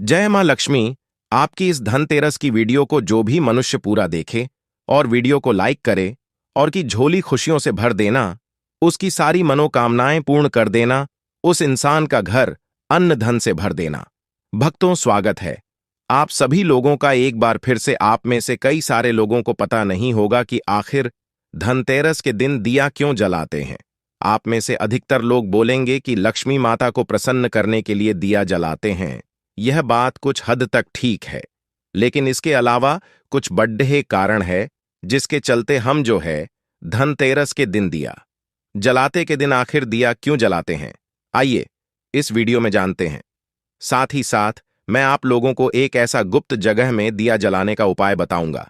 जय मां लक्ष्मी। आपकी इस धनतेरस की वीडियो को जो भी मनुष्य पूरा देखे और वीडियो को लाइक करे और की झोली खुशियों से भर देना, उसकी सारी मनोकामनाएं पूर्ण कर देना, उस इंसान का घर अन्न धन से भर देना। भक्तों, स्वागत है आप सभी लोगों का एक बार फिर से। आप में से कई सारे लोगों को पता नहीं होगा कि आखिर धनतेरस के दिन दिया क्यों जलाते हैं। आप में से अधिकतर लोग बोलेंगे कि लक्ष्मी माता को प्रसन्न करने के लिए दिया जलाते हैं। यह बात कुछ हद तक ठीक है, लेकिन इसके अलावा कुछ बड़े कारण है जिसके चलते हम जो है धनतेरस के दिन दिया जलाते के दिन आखिर दिया क्यों जलाते हैं, आइए इस वीडियो में जानते हैं। साथ ही साथ मैं आप लोगों को एक ऐसा गुप्त जगह में दिया जलाने का उपाय बताऊंगा,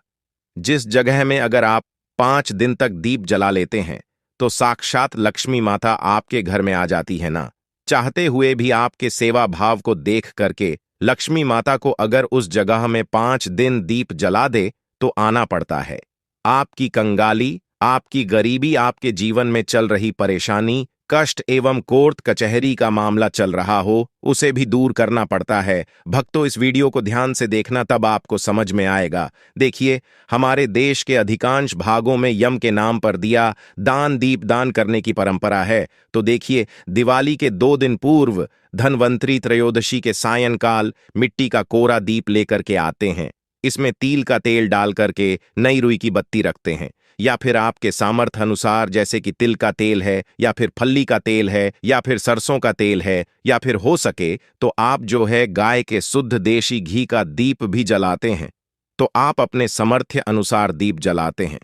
जिस जगह में अगर आप 5 दिन तक दीप जला लेते हैं तो साक्षात लक्ष्मी माता आपके घर में आ जाती है ना। चाहते हुए भी आपके सेवा भाव को देख करके लक्ष्मी माता को अगर उस जगह में 5 दिन दीप जला दे तो आना पड़ता है। आपकी कंगाली, आपकी गरीबी, आपके जीवन में चल रही परेशानी, कष्ट एवं कोर्ट कचहरी का मामला चल रहा हो, उसे भी दूर करना पड़ता है। भक्तों, इस वीडियो को ध्यान से देखना, तब आपको समझ में आएगा। देखिए, हमारे देश के अधिकांश भागों में यम के नाम पर दिया दान, दीप दान करने की परंपरा है। तो देखिए, दिवाली के 2 दिन पूर्व धनवंतरी त्रयोदशी के सायंकाल मिट्टी का कोरा दीप लेकर के आते हैं। इसमें तिल का तेल डाल करके नई रुई की बत्ती रखते हैं, या फिर आपके सामर्थ्य अनुसार, जैसे कि तिल का तेल है या फिर फल्ली का तेल है या फिर सरसों का तेल है, या फिर हो सके तो आप जो है गाय के शुद्ध देशी घी का दीप भी जलाते हैं। तो आप अपने सामर्थ्य अनुसार दीप जलाते हैं।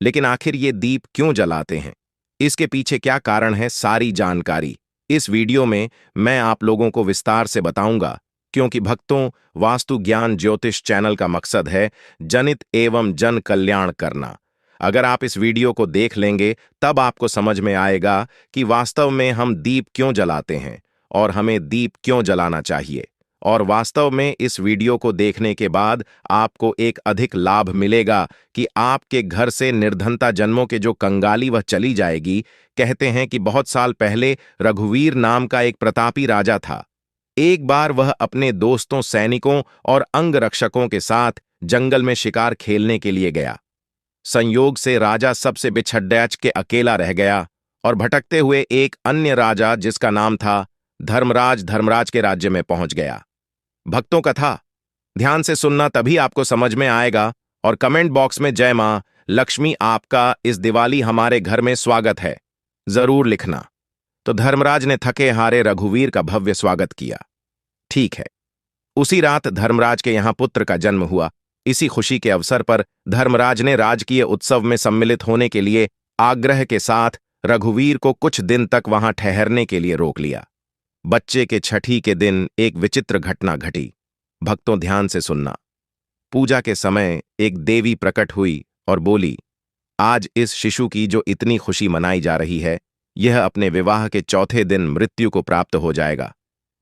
लेकिन आखिर ये दीप क्यों जलाते हैं, इसके पीछे क्या कारण है, सारी जानकारी इस वीडियो में मैं आप लोगों को विस्तार से बताऊंगा। क्योंकि भक्तों, वास्तु ज्ञान ज्योतिष चैनल का मकसद है जनित एवं जन कल्याण करना। अगर आप इस वीडियो को देख लेंगे तब आपको समझ में आएगा कि वास्तव में हम दीप क्यों जलाते हैं और हमें दीप क्यों जलाना चाहिए। और वास्तव में इस वीडियो को देखने के बाद आपको एक अधिक लाभ मिलेगा कि आपके घर से निर्धनता जन्मों के जो कंगाली वह चली जाएगी। कहते हैं कि बहुत साल पहले रघुवीर नाम का एक प्रतापी राजा था। एक बार वह अपने दोस्तों, सैनिकों और अंगरक्षकों के साथ जंगल में शिकार खेलने के लिए गया। संयोग से राजा सबसे बिछड़ के अकेला रह गया और भटकते हुए एक अन्य राजा, जिसका नाम था धर्मराज के राज्य में पहुंच गया। भक्तों, कथा ध्यान से सुनना, तभी आपको समझ में आएगा। और कमेंट बॉक्स में जय मां लक्ष्मी, आपका इस दिवाली हमारे घर में स्वागत है जरूर लिखना। तो धर्मराज ने थके हारे रघुवीर का भव्य स्वागत किया। ठीक है, उसी रात धर्मराज के यहां पुत्र का जन्म हुआ। इसी खुशी के अवसर पर धर्मराज ने राजकीय उत्सव में सम्मिलित होने के लिए आग्रह के साथ रघुवीर को कुछ दिन तक वहां ठहरने के लिए रोक लिया। बच्चे के छठी के दिन एक विचित्र घटना घटी। भक्तों, ध्यान से सुनना। पूजा के समय एक देवी प्रकट हुई और बोली, आज इस शिशु की जो इतनी खुशी मनाई जा रही है, यह अपने विवाह के चौथे दिन मृत्यु को प्राप्त हो जाएगा।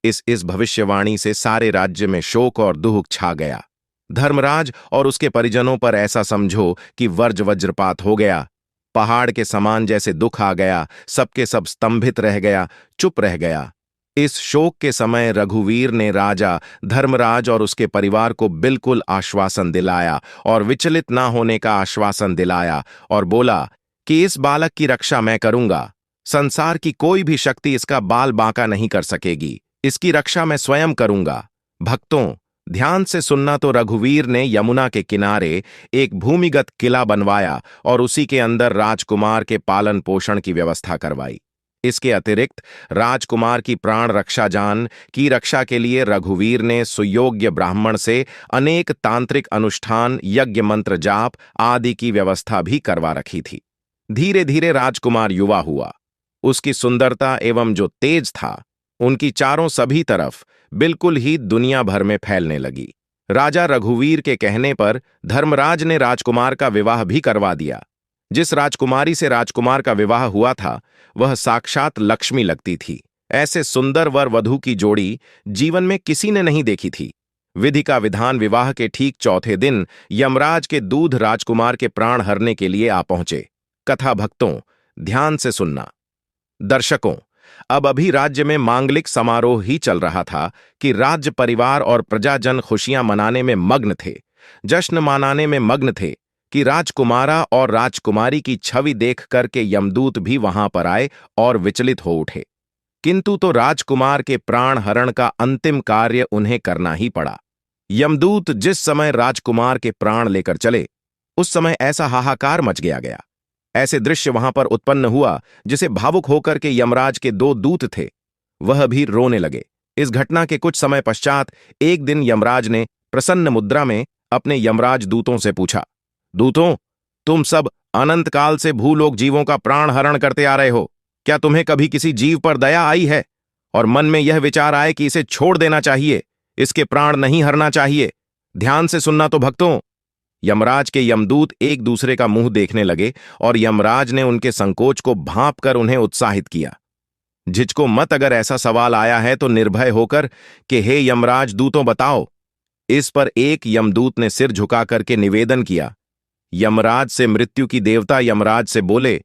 इस भविष्यवाणी से सारे राज्य में शोक और दुख छा गया। धर्मराज और उसके परिजनों पर ऐसा समझो कि वज्रपात हो गया। पहाड़ के समान जैसे दुख आ गया, सबके सब स्तंभित रह गया, चुप रह गया। इस शोक के समय रघुवीर ने राजा धर्मराज और उसके परिवार को बिल्कुल आश्वासन दिलाया और विचलित ना होने का आश्वासन दिलाया और बोला कि इस बालक की रक्षा मैं करूंगा। संसार की कोई भी शक्ति इसका बाल बांका नहीं कर सकेगी। इसकी रक्षा मैं स्वयं करूंगा। भक्तों, ध्यान से सुनना। तो रघुवीर ने यमुना के किनारे एक भूमिगत किला बनवाया और उसी के अंदर राजकुमार के पालन पोषण की व्यवस्था करवाई। इसके अतिरिक्त राजकुमार की प्राण रक्षा जान की रक्षा के लिए रघुवीर ने सुयोग्य ब्राह्मण से अनेक तांत्रिक अनुष्ठान, यज्ञ, मंत्र जाप आदि की व्यवस्था भी करवा रखी थी। धीरे धीरे राजकुमार युवा हुआ। उसकी सुंदरता एवं जो तेज था, उनकी चारों सभी तरफ बिल्कुल ही दुनिया भर में फैलने लगी। राजा रघुवीर के कहने पर धर्मराज ने राजकुमार का विवाह भी करवा दिया। जिस राजकुमारी से राजकुमार का विवाह हुआ था, वह साक्षात लक्ष्मी लगती थी। ऐसे सुंदर वर वधू की जोड़ी जीवन में किसी ने नहीं देखी थी। विधि का विधान, विवाह के ठीक चौथे दिन यमराज के दूध राजकुमार के प्राण हरने के लिए आ पहुंचे। कथा भक्तों, ध्यान से सुनना। दर्शकों, अब अभी राज्य में मांगलिक समारोह ही चल रहा था कि राज्य परिवार और प्रजाजन खुशियां मनाने में मग्न थे, जश्न मनाने में मग्न थे कि राजकुमारा और राजकुमारी की छवि देख करके यमदूत भी वहां पर आए और विचलित हो उठे। किंतु तो राजकुमार के प्राण हरण का अंतिम कार्य उन्हें करना ही पड़ा। यमदूत जिस समय राजकुमार के प्राण लेकर चले, उस समय ऐसा हाहाकार मच गया। ऐसे दृश्य वहां पर उत्पन्न हुआ जिसे भावुक होकर के यमराज के दो दूत थे, वह भी रोने लगे। इस घटना के कुछ समय पश्चात एक दिन यमराज ने प्रसन्न मुद्रा में अपने यमराज दूतों से पूछा, दूतों, तुम सब अनंत काल से भूलोक जीवों का प्राण हरण करते आ रहे हो, क्या तुम्हें कभी किसी जीव पर दया आई है और मन में यह विचार आए कि इसे छोड़ देना चाहिए, इसके प्राण नहीं हरना चाहिए? ध्यान से सुनना तो भक्तों। यमराज के यमदूत एक दूसरे का मुंह देखने लगे और यमराज ने उनके संकोच को भांप कर उन्हें उत्साहित किया। झिझको मत, अगर ऐसा सवाल आया है तो निर्भय होकर कि हे यमराज दूतों बताओ। इस पर एक यमदूत ने सिर झुका करके निवेदन किया। यमराज से मृत्यु की देवता यमराज से बोले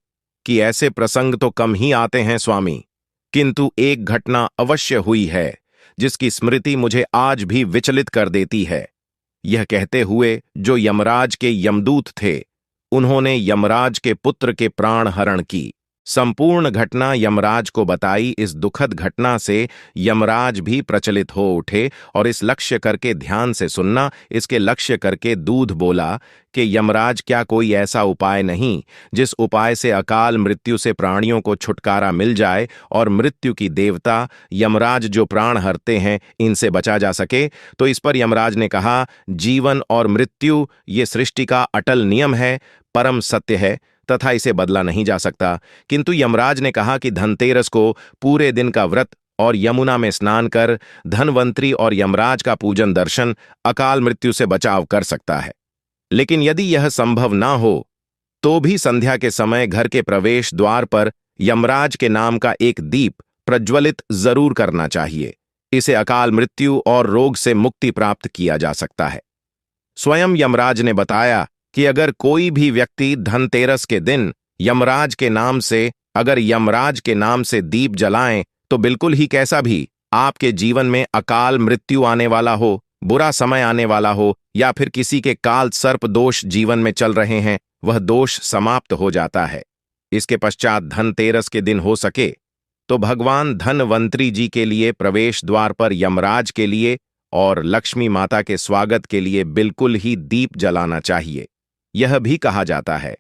कि ऐसे प्रसंग तो कम ही आते हैं स्वामी, किंतु एक घटना अवश्य हुई है जिसकी स्मृति मुझे आज भी विचलित कर देती है। यह कहते हुए जो यमराज के यमदूत थे, उन्होंने यमराज के पुत्र के प्राण हरण की संपूर्ण घटना यमराज को बताई। इस दुखद घटना से यमराज भी प्रचलित हो उठे और इस लक्ष्य करके ध्यान से सुनना, इसके लक्ष्य करके दूध बोला कि यमराज, क्या कोई ऐसा उपाय नहीं जिस उपाय से अकाल मृत्यु से प्राणियों को छुटकारा मिल जाए और मृत्यु की देवता यमराज जो प्राण हरते हैं इनसे बचा जा सके? तो इस पर यमराज ने कहा, जीवन और मृत्यु ये सृष्टि का अटल नियम है, परम सत्य है तथा इसे बदला नहीं जा सकता। किंतु यमराज ने कहा कि धनतेरस को पूरे दिन का व्रत और यमुना में स्नान कर धनवंतरी और यमराज का पूजन दर्शन अकाल मृत्यु से बचाव कर सकता है। लेकिन यदि यह संभव ना हो तो भी संध्या के समय घर के प्रवेश द्वार पर यमराज के नाम का एक दीप प्रज्वलित जरूर करना चाहिए। इसे अकाल मृत्यु और रोग से मुक्ति प्राप्त किया जा सकता है। स्वयं यमराज ने बताया कि अगर कोई भी व्यक्ति धनतेरस के दिन यमराज के नाम से दीप जलाएं तो बिल्कुल ही कैसा भी आपके जीवन में अकाल मृत्यु आने वाला हो, बुरा समय आने वाला हो या फिर किसी के काल सर्प दोष जीवन में चल रहे हैं, वह दोष समाप्त हो जाता है। इसके पश्चात धनतेरस के दिन हो सके तो भगवान धनवंतरी जी के लिए प्रवेश द्वार पर यमराज के लिए और लक्ष्मी माता के स्वागत के लिए बिल्कुल ही दीप जलाना चाहिए। यह भी कहा जाता है,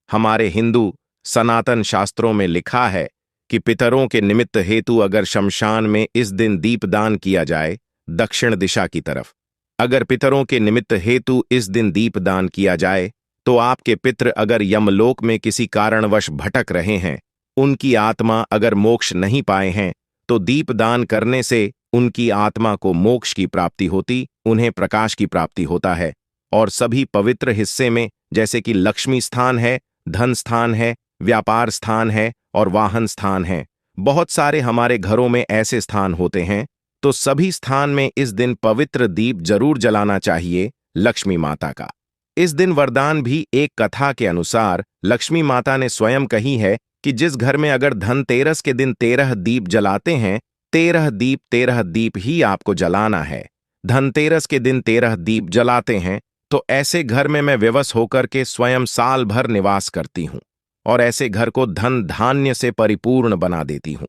हमारे हिंदू सनातन शास्त्रों में लिखा है कि पितरों के निमित्त हेतु अगर शमशान में इस दिन दीपदान किया जाए दक्षिण दिशा की तरफ, अगर पितरों के निमित्त हेतु इस दिन दीपदान किया जाए तो आपके पितृ अगर यमलोक में किसी कारणवश भटक रहे हैं, उनकी आत्मा अगर मोक्ष नहीं पाए हैं, तो दीपदान करने से उनकी आत्मा को मोक्ष की प्राप्ति होती, उन्हें प्रकाश की प्राप्ति होता है। और सभी पवित्र हिस्से में जैसे कि लक्ष्मी स्थान है, धन स्थान है, व्यापार स्थान है और वाहन स्थान है, बहुत सारे हमारे घरों में ऐसे स्थान होते हैं, तो सभी स्थान में इस दिन पवित्र दीप जरूर जलाना चाहिए लक्ष्मी माता का। इस दिन वरदान भी एक कथा के अनुसार लक्ष्मी माता ने स्वयं कही है कि जिस घर में अगर धनतेरस के दिन 13 दीप जलाते हैं, 13 दीप ही आपको जलाना है। धनतेरस के दिन 13 दीप जलाते हैं तो ऐसे घर में मैं विवश होकर के स्वयं साल भर निवास करती हूं और ऐसे घर को धन धान्य से परिपूर्ण बना देती हूं।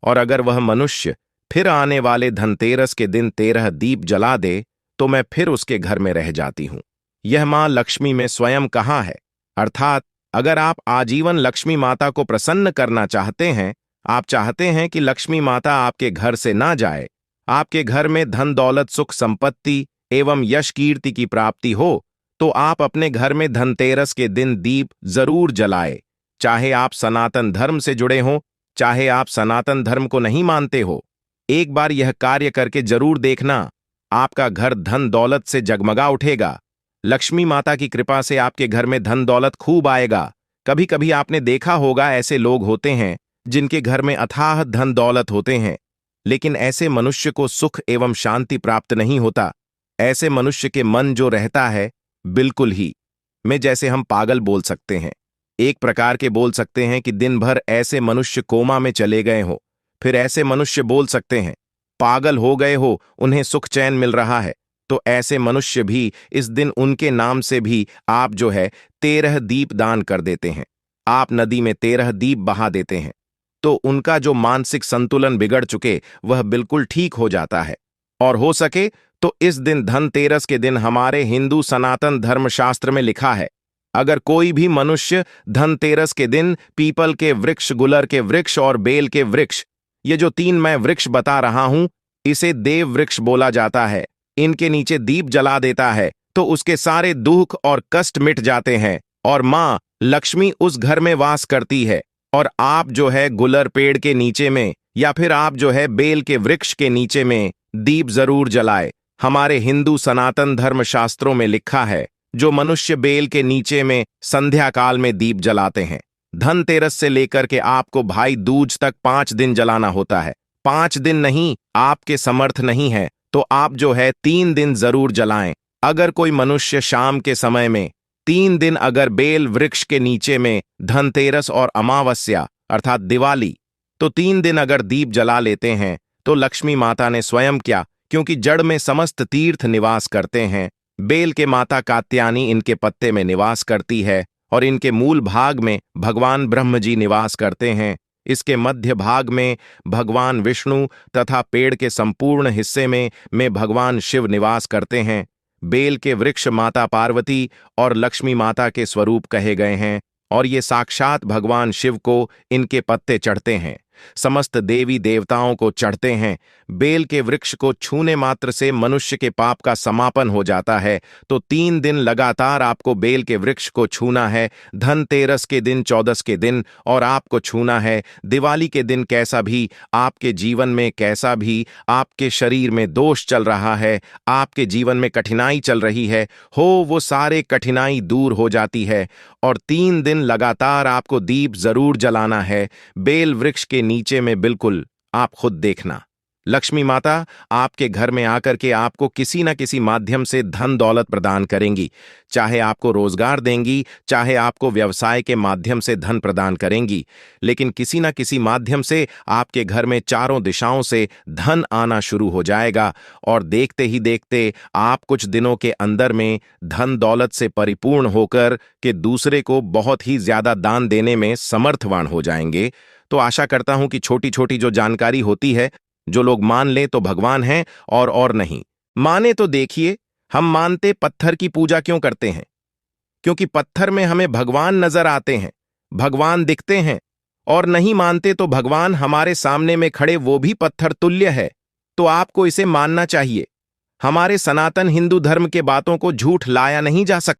और अगर वह मनुष्य फिर आने वाले धनतेरस के दिन 13 दीप जला दे तो मैं फिर उसके घर में रह जाती हूं। यह मां लक्ष्मी में स्वयं कहा है। अर्थात अगर आप आजीवन लक्ष्मी माता को प्रसन्न करना चाहते हैं, आप चाहते हैं कि लक्ष्मी माता आपके घर से ना जाए, आपके घर में धन दौलत सुख संपत्ति एवं यश कीर्ति की प्राप्ति हो, तो आप अपने घर में धनतेरस के दिन दीप जरूर जलाए। चाहे आप सनातन धर्म से जुड़े हों, चाहे आप सनातन धर्म को नहीं मानते हो, एक बार यह कार्य करके जरूर देखना, आपका घर धन दौलत से जगमगा उठेगा। लक्ष्मी माता की कृपा से आपके घर में धन दौलत खूब आएगा। कभी कभी आपने देखा होगा ऐसे लोग होते हैं जिनके घर में अथाह धन दौलत होते हैं, लेकिन ऐसे मनुष्य को सुख एवं शांति प्राप्त नहीं होता। ऐसे मनुष्य के मन जो रहता है बिल्कुल ही में जैसे हम पागल बोल सकते हैं, एक प्रकार के बोल सकते हैं कि दिन भर ऐसे मनुष्य कोमा में चले गए हो, फिर ऐसे मनुष्य बोल सकते हैं, पागल हो गए हो, उन्हें सुख चैन मिल रहा है। तो ऐसे मनुष्य भी इस दिन उनके नाम से भी आप जो है 13 दीप दान कर देते हैं, आप नदी में 13 दीप बहा देते हैं, तो उनका जो मानसिक संतुलन बिगड़ चुके वह बिल्कुल ठीक हो जाता है। और हो सके तो इस दिन धनतेरस के दिन हमारे हिंदू सनातन धर्मशास्त्र में लिखा है, अगर कोई भी मनुष्य धनतेरस के दिन पीपल के वृक्ष, गुलर के वृक्ष और बेल के वृक्ष, ये जो 3 मैं वृक्ष बता रहा हूं, इसे देव वृक्ष बोला जाता है, इनके नीचे दीप जला देता है तो उसके सारे दुख और कष्ट मिट जाते हैं और मां लक्ष्मी उस घर में वास करती है। और आप जो है गुलर पेड़ के नीचे में या फिर आप जो है बेल के वृक्ष के नीचे में दीप जरूर जलाए। हमारे हिंदू सनातन धर्म शास्त्रों में लिखा है, जो मनुष्य बेल के नीचे में संध्या काल में दीप जलाते हैं, धनतेरस से लेकर के आपको भाई दूज तक 5 दिन जलाना होता है। 5 दिन नहीं, आपके समर्थ नहीं है तो आप जो है 3 दिन जरूर जलाएं। अगर कोई मनुष्य शाम के समय में 3 दिन अगर बेल वृक्ष के नीचे में धनतेरस और अमावस्या अर्थात दिवाली, तो 3 दिन अगर दीप जला लेते हैं तो लक्ष्मी माता ने स्वयं क्या, क्योंकि जड़ में समस्त तीर्थ निवास करते हैं, बेल के माता कात्यायनी इनके पत्ते में निवास करती है और इनके मूल भाग में भगवान ब्रह्म जी निवास करते हैं, इसके मध्य भाग में भगवान विष्णु तथा पेड़ के संपूर्ण हिस्से में भगवान शिव निवास करते हैं। बेल के वृक्ष माता पार्वती और लक्ष्मी माता के स्वरूप कहे गए हैं और ये साक्षात भगवान शिव को इनके पत्ते चढ़ते हैं, समस्त देवी देवताओं को चढ़ते हैं। बेल के वृक्ष को छूने मात्र से मनुष्य के पाप का समापन हो जाता है, तो 3 दिन लगातार आपको बेल के वृक्ष को छूना है, धनतेरस के दिन, 14 के दिन, और आपको छूना है दिवाली के दिन। कैसा भी आपके जीवन में, कैसा भी आपके शरीर में दोष चल रहा है, आपके जीवन में कठिनाई चल रही है, वो सारे कठिनाई दूर हो जाती है। और 3 दिन लगातार आपको दीप जरूर जलाना है बेल वृक्ष के नीचे में। बिल्कुल आप खुद देखना, लक्ष्मी माता आपके घर में आकर के आपको किसी न किसी माध्यम से धन दौलत प्रदान करेंगी, चाहे आपको रोजगार देंगी, चाहे आपको व्यवसाय के माध्यम से धन प्रदान करेंगी, लेकिन किसी न किसी माध्यम से आपके घर में चारों दिशाओं से धन आना शुरू हो जाएगा और देखते ही देखते आप कुछ दिनों के अंदर में धन दौलत से परिपूर्ण होकर के दूसरे को बहुत ही ज्यादा दान देने में समर्थवान हो जाएंगे। तो आशा करता हूं कि छोटी छोटी जो जानकारी होती है, जो लोग मान ले तो भगवान हैं और नहीं माने तो देखिए, हम मानते पत्थर की पूजा क्यों करते हैं? क्योंकि पत्थर में हमें भगवान नजर आते हैं, भगवान दिखते हैं। और नहीं मानते तो भगवान हमारे सामने में खड़े वो भी पत्थर तुल्य है, तो आपको इसे मानना चाहिए। हमारे सनातन हिंदू धर्म के बातों को झूठ लाया नहीं जा सकता।